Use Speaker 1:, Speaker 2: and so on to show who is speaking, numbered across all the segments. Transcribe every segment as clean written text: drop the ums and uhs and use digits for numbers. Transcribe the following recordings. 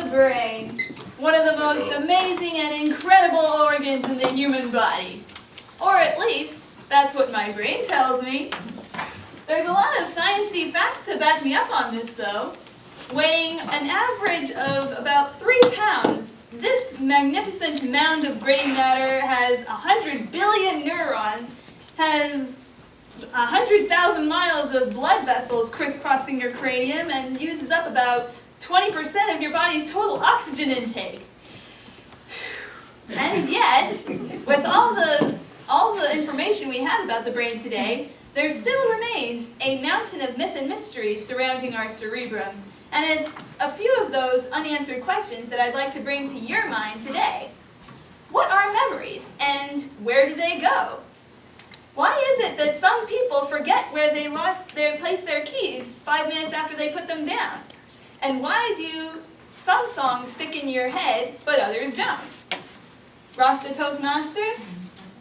Speaker 1: the brain, one of the most amazing and incredible organs in the human body. Or at least, that's what my brain tells me. There's a lot of sciencey facts to back me up on this, though. Weighing an average of about 3 pounds, this magnificent mound of gray matter has 100 billion neurons, has 100,000 miles of blood vessels crisscrossing your cranium, and uses up about 20% of your body's total oxygen intake. And yet, with all the information we have about the brain today, there still remains a mountain of myth and mystery surrounding our cerebrum. And it's a few of those unanswered questions that I'd like to bring to your mind today. What are memories, and where do they go? Why is it that some people forget where they placed their keys 5 minutes after they put them down? And why do some songs stick in your head, but others don't? Rasta Toastmaster,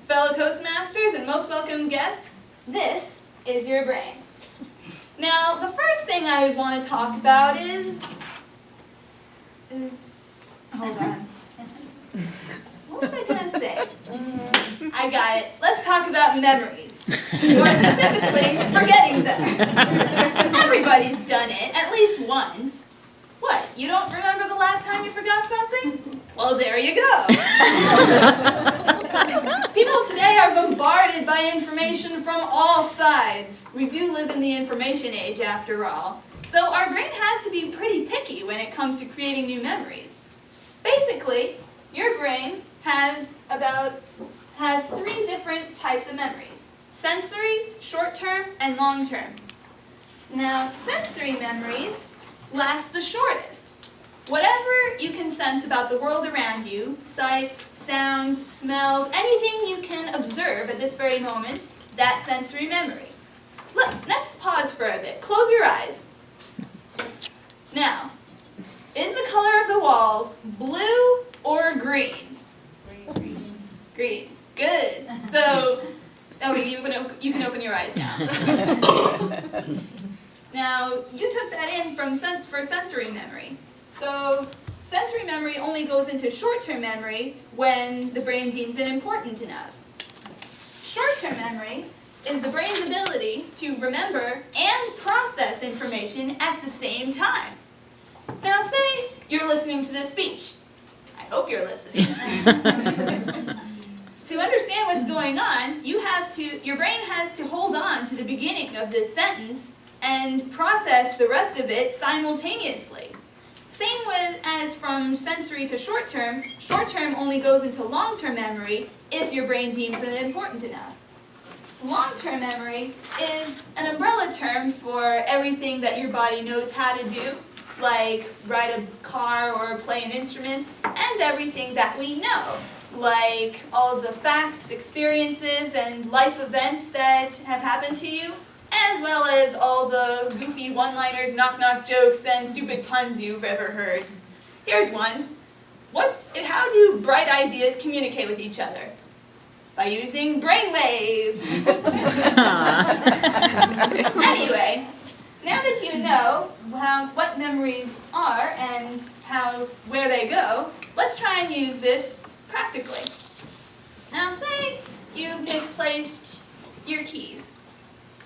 Speaker 1: fellow Toastmasters, and most welcome guests, this is your brain. Now, the first thing I would want to talk about is hold on. What was I going to say? I got it. Let's talk about memories. More specifically, forgetting them. Everybody's done it, at least once. What, you don't remember the last time you forgot something? Well, there you go. People today are bombarded by information from all sides. We do live in the information age, after all. So our brain has to be pretty picky when it comes to creating new memories. Basically, your brain has 3 different types of memories: sensory, short-term, and long-term. Now, sensory memories last the shortest. Whatever you can sense about the world around you, sights, sounds, smells, anything you can observe at this very moment, that's sensory memory. Look, let's pause for a bit. Close your eyes. Now, is the color of the walls blue or green? Green. Green. Good. So, okay, you can open your eyes now. Now, you took that in for sensory memory. So, sensory memory only goes into short-term memory when the brain deems it important enough. Short-term memory is the brain's ability to remember and process information at the same time. Now, say you're listening to this speech. I hope you're listening. To understand what's going on, your brain has to hold on to the beginning of this sentence and process the rest of it simultaneously. Same as from sensory to short-term only goes into long-term memory if your brain deems it important enough. Long-term memory is an umbrella term for everything that your body knows how to do, like ride a car or play an instrument, and everything that we know, like all of the facts, experiences, and life events that have happened to you, as well as all the goofy one-liners, knock-knock jokes, and stupid puns you've ever heard. Here's one. How do bright ideas communicate with each other? By using brainwaves. Anyway, now that you know what memories are and where they go, let's try and use this practically. Now, say you've misplaced your keys.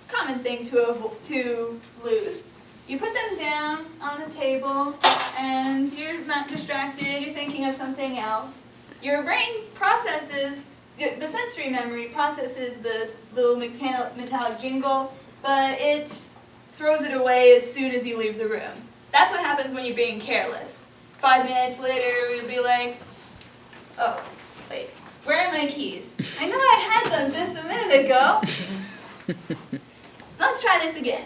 Speaker 1: Common thing to lose. You put them down on the table, and you're not distracted, you're thinking of something else. Your brain processes, the sensory memory processes this little metallic jingle, but it throws it away as soon as you leave the room. That's what happens when you're being careless. 5 minutes later, you'll be like, oh, wait, where are my keys? I know I had them just a minute ago. Let's try this again.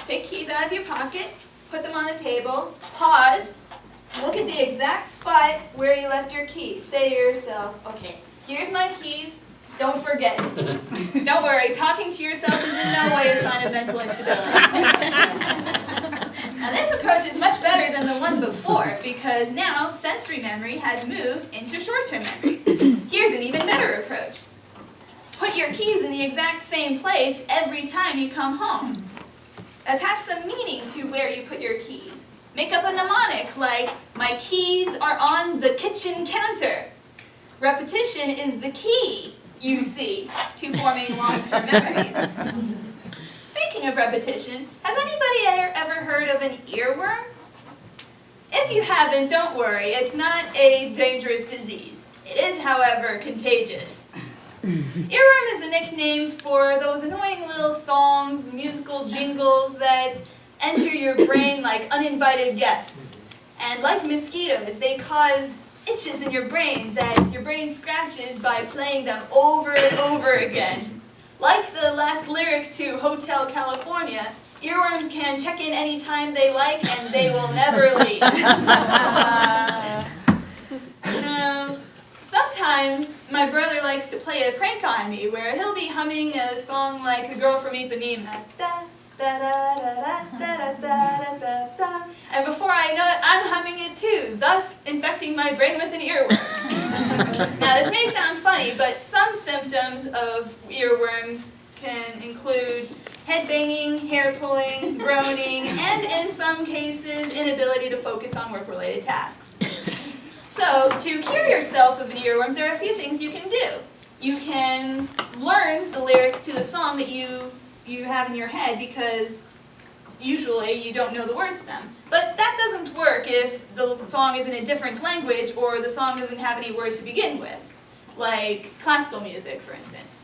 Speaker 1: Take keys out of your pocket, put them on the table, pause, look at the exact spot where you left your keys. Say to yourself, okay, here's my keys, don't forget it. Don't worry, talking to yourself is in no way a sign of mental instability. Now this approach is much better than the one before because now sensory memory has moved into short-term memory. Here's an even better approach. Put your keys in the exact same place every time you come home. Attach some meaning to where you put your keys. Make up a mnemonic like, My keys are on the kitchen counter. Repetition is the key, you see, to forming long-term memories. Speaking of repetition, has anybody ever heard of an earworm? If you haven't, don't worry, it's not a dangerous disease. It is, however, contagious. Earworm is a nickname for those annoying little songs, musical jingles that enter your brain like uninvited guests. And like mosquitoes, they cause itches in your brain that your brain scratches by playing them over and over again. Like the last lyric to Hotel California, earworms can check in anytime they like and they will never leave. Sometimes my brother likes to play a prank on me where he'll be humming a song like The Girl from Ipanema. Da, da, da, da, da, da, da, da, da. And before I know it, I'm humming it too, thus infecting my brain with an earworm. Now this may sound funny, but some symptoms of earworms can include head banging, hair pulling, groaning, and in some cases, inability to focus on work-related tasks. So, to cure yourself of an earworm, there are a few things you can do. You can learn the lyrics to the song that you have in your head because usually you don't know the words to them. But that doesn't work if the song is in a different language or the song doesn't have any words to begin with, like classical music, for instance.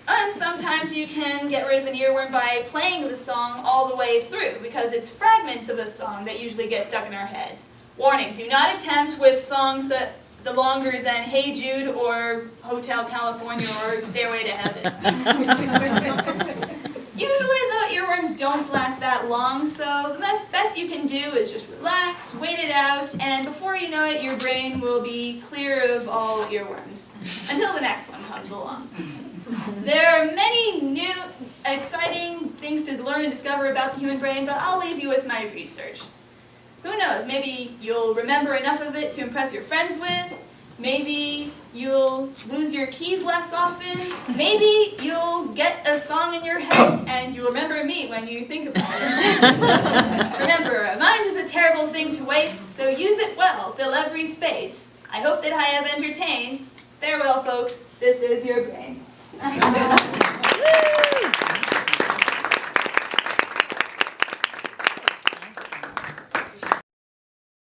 Speaker 1: And sometimes you can get rid of an earworm by playing the song all the way through because it's fragments of a song that usually get stuck in our heads. Warning, do not attempt with songs that are longer than Hey Jude or Hotel California or Stairway to Heaven. Usually the earworms don't last that long, so the best you can do is just relax, wait it out, and before you know it, your brain will be clear of all earworms. Until the next one comes along. There are many new, exciting things to learn and discover about the human brain, but I'll leave you with my research. Who knows, maybe you'll remember enough of it to impress your friends with, maybe you'll lose your keys less often, maybe you'll get a song in your head and you'll remember me when you think about it. Remember, a mind is a terrible thing to waste, so use it well, fill every space. I hope that I have entertained. Farewell, folks, this is your brain.